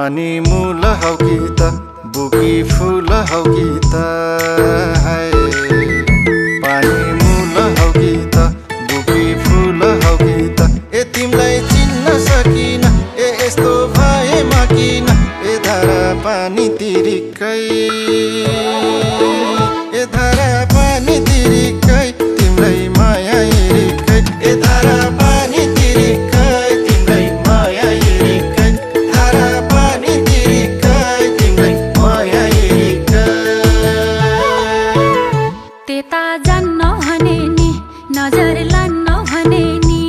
पानी मूल हौ कि त बुकी फूल हौ कि त हाय पानी मूल हौ कि त बुकी फूल हौ कि त ए तिमीलाई चिन्न सकिन ए यस्तो भएमा किन ए धारा पानी तिरिकै ए धारा पानी तिरिकै तिमीलाई माया हिरिकै ए धारा पानी तिरिकै तिमीलाई माया हिरिकै धारा पानी तिरिकै तिमीलाई माया हिरिकै त्यता जान्न भने नि नजर लान्न भने नि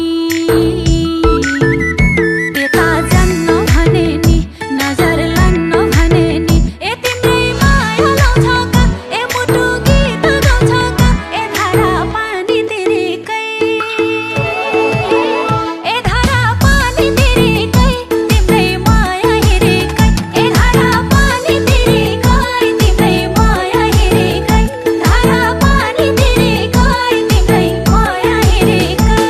त्यता जान्न भने नि नजर लान्न भने नि ए तिम्रै माया लाउँछ का ए मुटु गीत गाउँछ का ए धारा पानी तिरिकै ए धारा पानी तिरिकै तिम्रै माया हिरिकै ए धारा पानी तिरिकै तिम्रै माया हिरिकै धारा पानी तिरिकै तिम्रै माया हिरिकै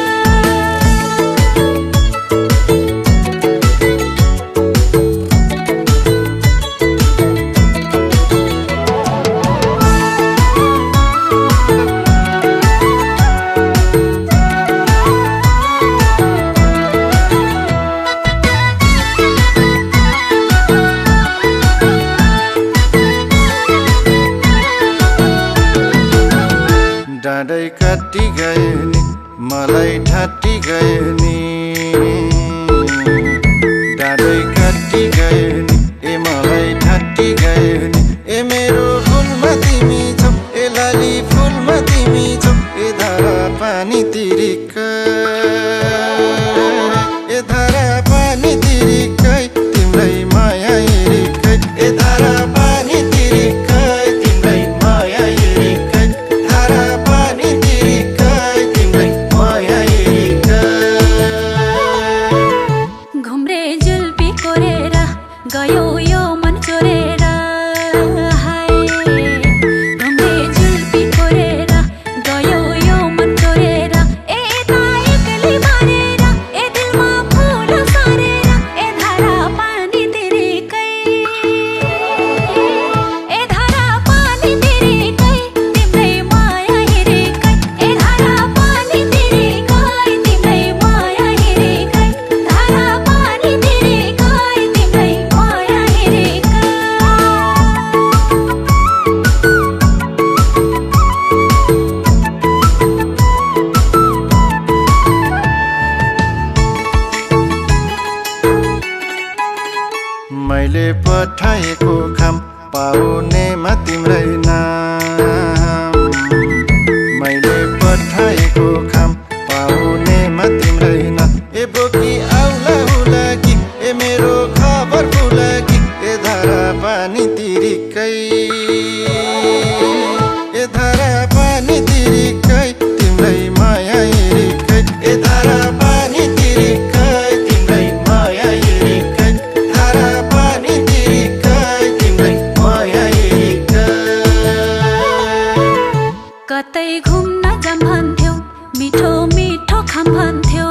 डाँडै काटी गए नि मलाई ठाटी गए नि डाँडै काटी गए नि ए मलाई ठाटी गए नि ए मेरो फुलमा तिमी छौ ए लाली फुलमा तिमी छौ ए धारा पानी तिरिकै ए धारा पानी तिरिकै तिम्रै माया हिरिकै ए धारा पानी तिरिकै तिम्रै माया हिरिकै धारा पानी तिरिकै तिम्रै माया हिरिकै घुम्रे जुल्पी कोरेर गयो यो मन चोरेर हाय घुम्रे जुल्पी कोरेर गयो यो मन चोरेर ए यता एक्लै मारेर ए दिलमा फुल सारेर ए धारा पानी तिरिकै ए धारा पानी तिरिकै तिम्रै माया हिरिकै ए धारा पानी तिरिकै तिम्रै माया हिरिकै धारा पानी तिरिकै तिम्रै माया हिरिकै मैले पठाएको खाम पाउनेमा तिम्रै नाम मैले पठाएको खाम पाउनेमा तिम्रै नाम ए बोकी आउला हुला कि ए मेरो खबर फुला कि ए धारा पानी तिरिकै ए धारा पानी तिरिकै तिम्रै माया हिरिकै ए धारा पानी तिरिकै तिम्रै माया हिरिकै धारा पानी तिरिकै तिम्रै माया हिरिकै कतै घुम्न जाम भन्थ्यौ मिठो मिठो खाम भन्थ्यौ